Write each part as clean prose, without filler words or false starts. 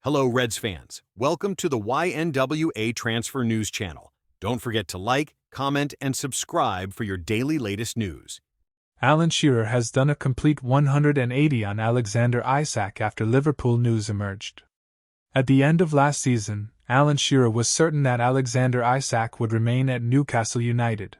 Hello, Reds fans. Welcome to the YNWA Transfer News Channel. Don't forget to like, comment, and subscribe for your daily latest news. Alan Shearer has done a complete 180 on Alexander Isak after Liverpool news emerged. At the end of last season, Alan Shearer was certain that Alexander Isak would remain at Newcastle United.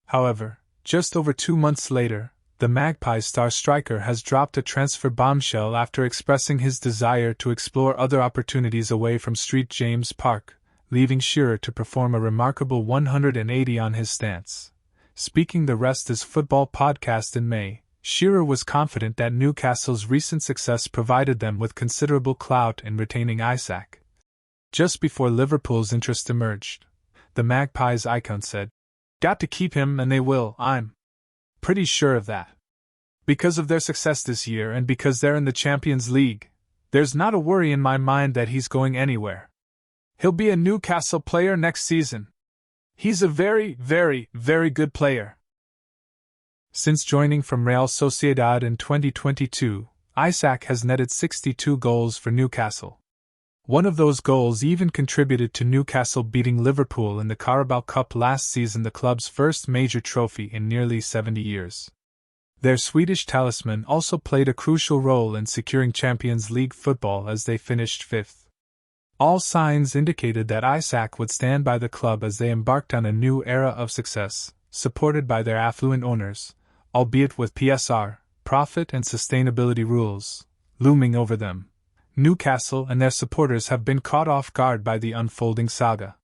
However, just over 2 months later, the Magpies star striker has dropped a transfer bombshell after expressing his desire to explore other opportunities away from St James Park, leaving Shearer to perform a remarkable 180 on his stance. Speaking the Rest is Football podcast in May, Shearer was confident that Newcastle's recent success provided them with considerable clout in retaining Isak. Just before Liverpool's interest emerged, the Magpies icon said, "Got to keep him and they will, I'm pretty sure of that. Because of their success this year and because they're in the Champions League, there's not a worry in my mind that he's going anywhere. He'll be a Newcastle player next season. He's a very, very, very good player." Since joining from Real Sociedad in 2022, Isak has netted 62 goals for Newcastle. One of those goals even contributed to Newcastle beating Liverpool in the Carabao Cup last season, the club's first major trophy in nearly 70 years. Their Swedish talisman also played a crucial role in securing Champions League football as they finished fifth. All signs indicated that Isak would stand by the club as they embarked on a new era of success, supported by their affluent owners, albeit with PSR, profit and sustainability rules, looming over them. Newcastle and their supporters have been caught off guard by the unfolding saga.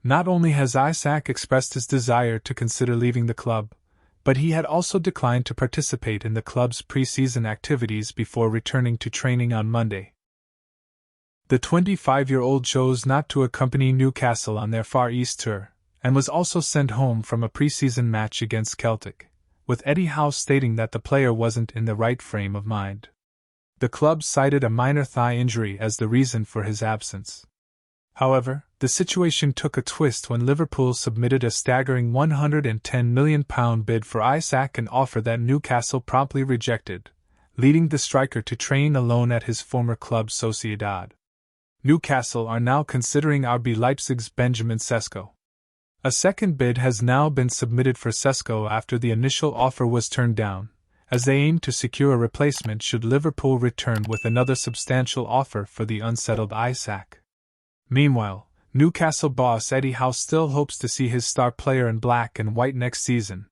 Not only has Isak expressed his desire to consider leaving the club, but he had also declined to participate in the club's pre-season activities before returning to training on Monday. The 25-year-old chose not to accompany Newcastle on their Far East tour, and was also sent home from a pre-season match against Celtic, with Eddie Howe stating that the player wasn't in the right frame of mind. The club cited a minor thigh injury as the reason for his absence. However, the situation took a twist when Liverpool submitted a staggering £110 million bid for Isak, an offer that Newcastle promptly rejected, leading the striker to train alone at his former club Sociedad. Newcastle are now considering RB Leipzig's Benjamin Sesko. A second bid has now been submitted for Sesko after the initial offer was turned down, as they aim to secure a replacement should Liverpool return with another substantial offer for the unsettled Isak. Meanwhile, Newcastle boss Eddie Howe still hopes to see his star player in black and white next season.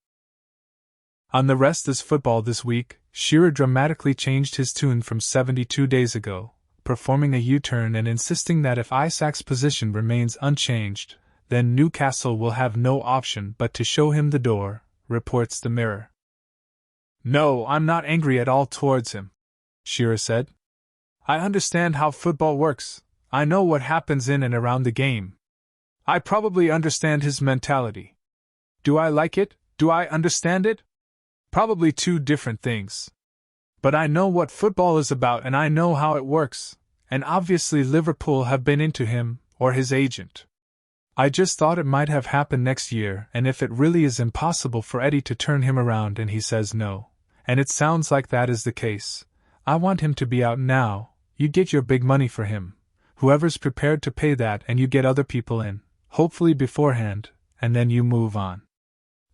On The Rest is Football this week, Shearer dramatically changed his tune from 72 days ago, performing a U-turn and insisting that if Isak's position remains unchanged, then Newcastle will have no option but to show him the door, reports the Mirror. "No, I'm not angry at all towards him," Shearer said. "I understand how football works. I know what happens in and around the game. I probably understand his mentality. Do I like it? Do I understand it? Probably two different things. But I know what football is about and I know how it works, and obviously Liverpool have been into him, or his agent. I just thought it might have happened next year, and if it really is impossible for Eddie to turn him around and he says no, and it sounds like that is the case, I want him to be out now. You get your big money for him, whoever's prepared to pay that, and you get other people in, hopefully beforehand, and then you move on.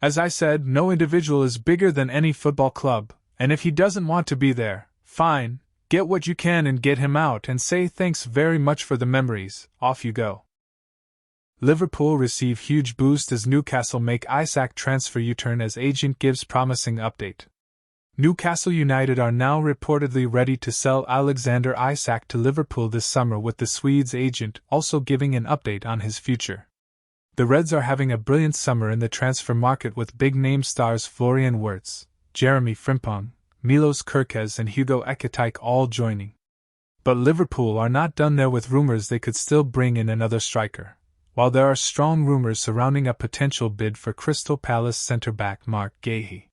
As I said, no individual is bigger than any football club, and if he doesn't want to be there, fine, get what you can and get him out and say thanks very much for the memories, off you go." Liverpool receive huge boost as Newcastle make Isak transfer U-turn as agent gives promising update. Newcastle United are now reportedly ready to sell Alexander Isak to Liverpool this summer, with the Swede's agent also giving an update on his future. The Reds are having a brilliant summer in the transfer market, with big-name stars Florian Wirtz, Jeremy Frimpong, Milos Kerkez and Hugo Ekitike all joining. But Liverpool are not done there, with rumors they could still bring in another striker, while there are strong rumors surrounding a potential bid for Crystal Palace centre-back Mark Guéhi.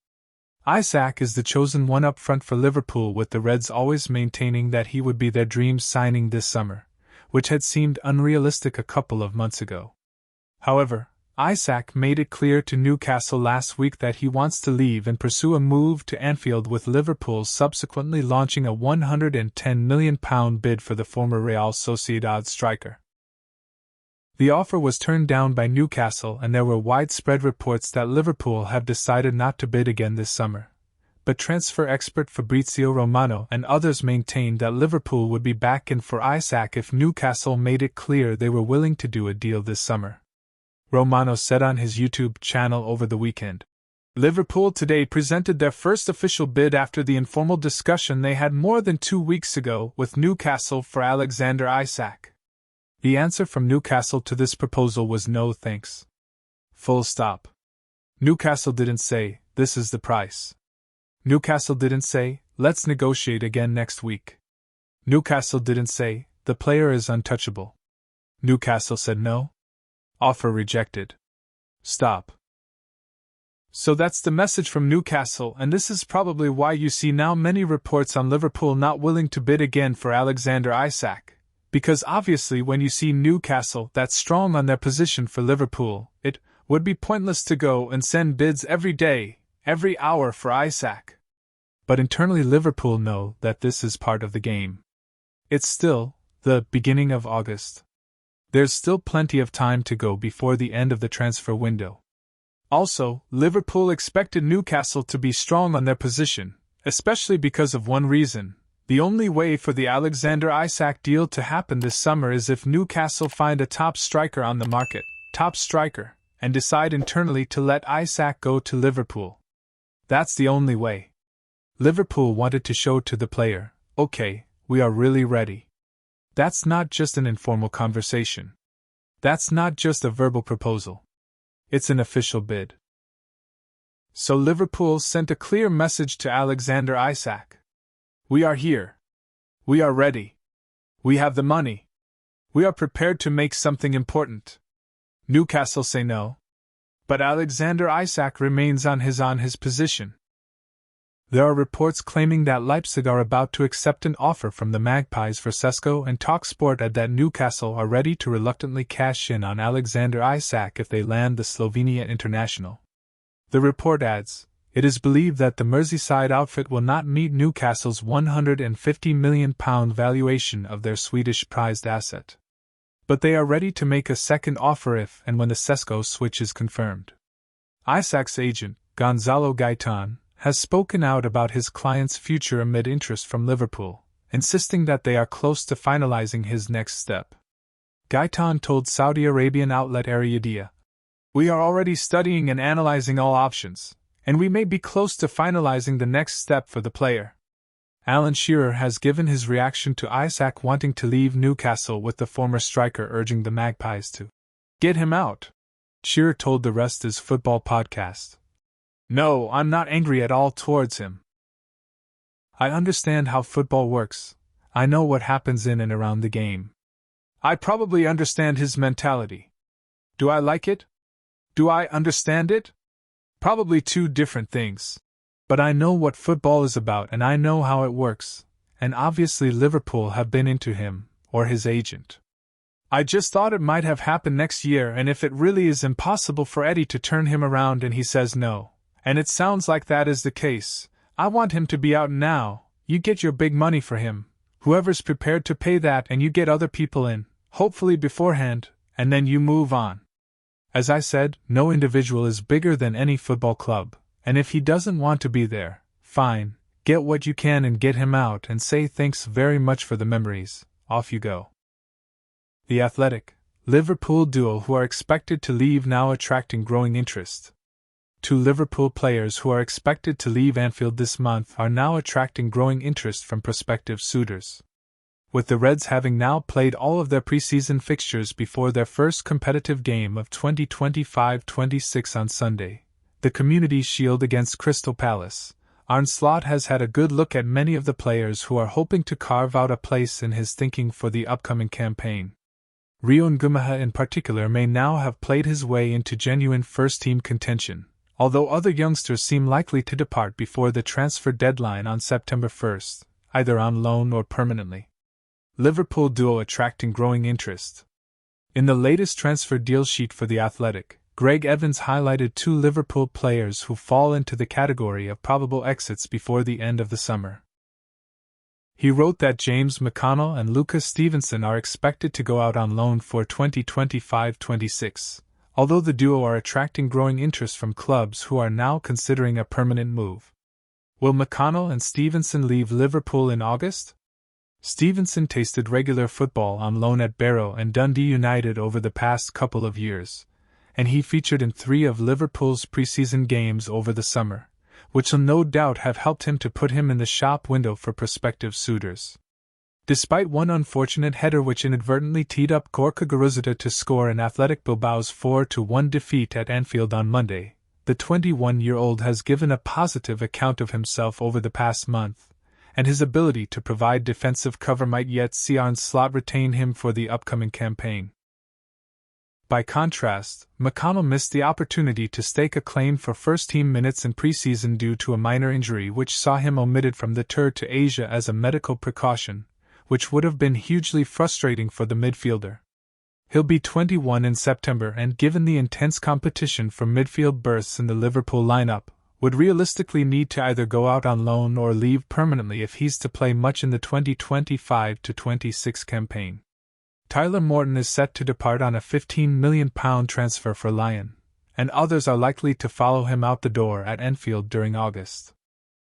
Isak is the chosen one up front for Liverpool, with the Reds always maintaining that he would be their dream signing this summer, which had seemed unrealistic a couple of months ago. However, Isak made it clear to Newcastle last week that he wants to leave and pursue a move to Anfield, with Liverpool subsequently launching a £110 million bid for the former Real Sociedad striker. The offer was turned down by Newcastle, and there were widespread reports that Liverpool have decided not to bid again this summer. But transfer expert Fabrizio Romano and others maintained that Liverpool would be back in for Isak if Newcastle made it clear they were willing to do a deal this summer. Romano said on his YouTube channel over the weekend, "Liverpool today presented their first official bid after the informal discussion they had more than 2 weeks ago with Newcastle for Alexander Isak. The answer from Newcastle to this proposal was no thanks. Full stop. Newcastle didn't say, this is the price. Newcastle didn't say, let's negotiate again next week. Newcastle didn't say, the player is untouchable. Newcastle said no. Offer rejected. Stop." So that's the message from Newcastle, and this is probably why you see now many reports on Liverpool not willing to bid again for Alexander Isak. Because obviously when you see Newcastle that strong on their position for Liverpool, it would be pointless to go and send bids every day, every hour for Isak. But internally Liverpool know that this is part of the game. It's still the beginning of August. There's still plenty of time to go before the end of the transfer window. Also, Liverpool expected Newcastle to be strong on their position, especially because of one reason. The only way for the Alexander Isak deal to happen this summer is if Newcastle find a top striker on the market, and decide internally to let Isak go to Liverpool. That's the only way. Liverpool wanted to show to the player, okay, we are really ready. That's not just an informal conversation. That's not just a verbal proposal. It's an official bid. So Liverpool sent a clear message to Alexander Isak. We are here. We are ready. We have the money. We are prepared to make something important. Newcastle say no. But Alexander Isak remains on his position. There are reports claiming that Leipzig are about to accept an offer from the Magpies for Sesko, and TalkSport add that Newcastle are ready to reluctantly cash in on Alexander Isak if they land the Slovenia international. The report adds, it is believed that the Merseyside outfit will not meet Newcastle's £150 million valuation of their Swedish prized asset. But they are ready to make a second offer if and when the Sesko switch is confirmed. Isak's agent, Gonzalo Gaitan, has spoken out about his client's future amid interest from Liverpool, insisting that they are close to finalizing his next step. Gaitan told Saudi Arabian outlet Ariadia, "We are already studying and analyzing all options, and we may be close to finalizing the next step for the player." Alan Shearer has given his reaction to Isak wanting to leave Newcastle, with the former striker urging the Magpies to get him out. Shearer told the Rest is Football podcast, "No, I'm not angry at all towards him. I understand how football works. I know what happens in and around the game. I probably understand his mentality. Do I like it? Do I understand it? Probably two different things. But I know what football is about and I know how it works, and obviously Liverpool have been into him, or his agent. I just thought it might have happened next year, and if it really is impossible for Eddie to turn him around and he says no, and it sounds like that is the case, I want him to be out now. You get your big money for him, whoever's prepared to pay that, and you get other people in, hopefully beforehand, and then you move on. As I said, no individual is bigger than any football club, and if he doesn't want to be there, fine, get what you can and get him out and say thanks very much for the memories, off you go." The Athletic, Liverpool duo who are expected to leave now attracting growing interest. Two Liverpool players who are expected to leave Anfield this month are now attracting growing interest from prospective suitors. With the Reds having now played all of their pre-season fixtures before their first competitive game of 2025-26 on Sunday, the Community Shield against Crystal Palace, Arne Slot has had a good look at many of the players who are hoping to carve out a place in his thinking for the upcoming campaign. Rio Ngumaha in particular may now have played his way into genuine first-team contention, although other youngsters seem likely to depart before the transfer deadline on September 1st, either on loan or permanently. Liverpool duo attracting growing interest. In the latest transfer deal sheet for The Athletic, Greg Evans highlighted two Liverpool players who fall into the category of probable exits before the end of the summer. He wrote that James McConnell and Lucas Stevenson are expected to go out on loan for 2025-26, although the duo are attracting growing interest from clubs who are now considering a permanent move. Will McConnell and Stevenson leave Liverpool in August? Stevenson tasted regular football on loan at Barrow and Dundee United over the past couple of years, and he featured in 3 of Liverpool's pre-season games over the summer, which will no doubt have helped him to put him in the shop window for prospective suitors. Despite one unfortunate header which inadvertently teed up Gorka Garuzita to score in Athletic Bilbao's 4-1 defeat at Anfield on Monday, the 21-year-old has given a positive account of himself over the past month, and his ability to provide defensive cover might yet see Arne Slot retain him for the upcoming campaign. By contrast, McConnell missed the opportunity to stake a claim for first-team minutes in preseason due to a minor injury which saw him omitted from the tour to Asia as a medical precaution, which would have been hugely frustrating for the midfielder. He'll be 21 in September and, given the intense competition for midfield berths in the Liverpool lineup, would realistically need to either go out on loan or leave permanently if he's to play much in the 2025-26 campaign. Tyler Morton is set to depart on a £15 million transfer for Lyon, and others are likely to follow him out the door at Anfield during August.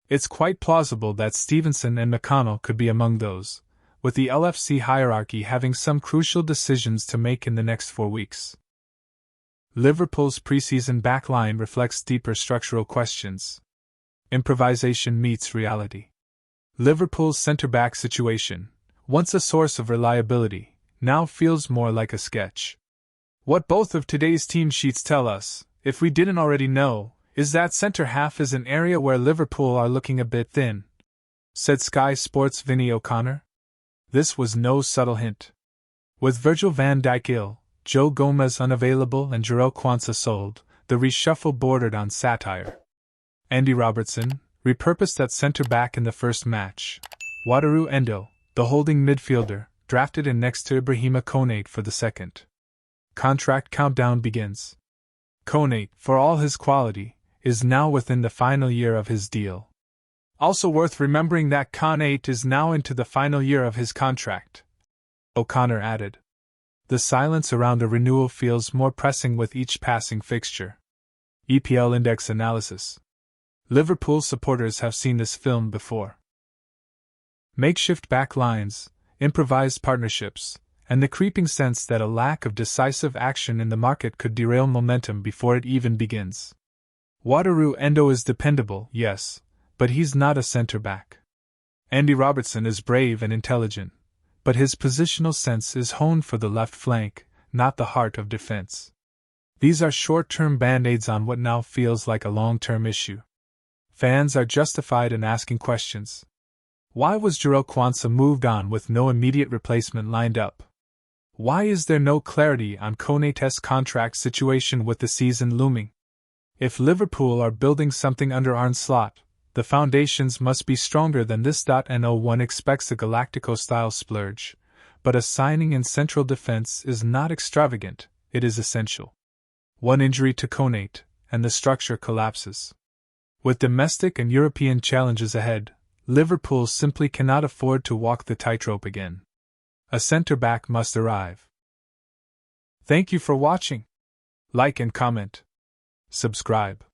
It's quite plausible that Stevenson and McConnell could be among those, with the LFC hierarchy having some crucial decisions to make in the next 4 weeks. Liverpool's preseason backline reflects deeper structural questions. Improvisation meets reality. Liverpool's centre-back situation, once a source of reliability, now feels more like a sketch. What both of today's team sheets tell us, if we didn't already know, is that centre-half is an area where Liverpool are looking a bit thin, said Sky Sports' Vinny O'Connor. This was no subtle hint. With Virgil van Dijk ill, Joe Gomez unavailable and Jarell Quansah sold, the reshuffle bordered on satire. Andy Robertson, repurposed at centre-back in the first match. Wataru Endo, the holding midfielder, drafted in next to Ibrahima Konate for the second. Contract countdown begins. Konate, for all his quality, is now within the final year of his deal. Also worth remembering that Konate is now into the final year of his contract, O'Connor added. The silence around a renewal feels more pressing with each passing fixture. EPL Index Analysis. Liverpool supporters have seen this film before. Makeshift back lines, improvised partnerships, and the creeping sense that a lack of decisive action in the market could derail momentum before it even begins. Wataru Endo is dependable, yes, but he's not a centre-back. Andy Robertson is brave and intelligent, but his positional sense is honed for the left flank, not the heart of defense. These are short-term band-aids on what now feels like a long-term issue. Fans are justified in asking questions. Why was Jarell Quansah moved on with no immediate replacement lined up? Why is there no clarity on Konate's contract situation with the season looming? If Liverpool are building something under Arne Slot, the foundations must be stronger than this. No one expects a Galactico-style splurge, but a signing in central defense is not extravagant, it is essential. One injury to Konate, and the structure collapses. With domestic and European challenges ahead, Liverpool simply cannot afford to walk the tightrope again. A centre-back must arrive. Thank you for watching. Like and comment. Subscribe.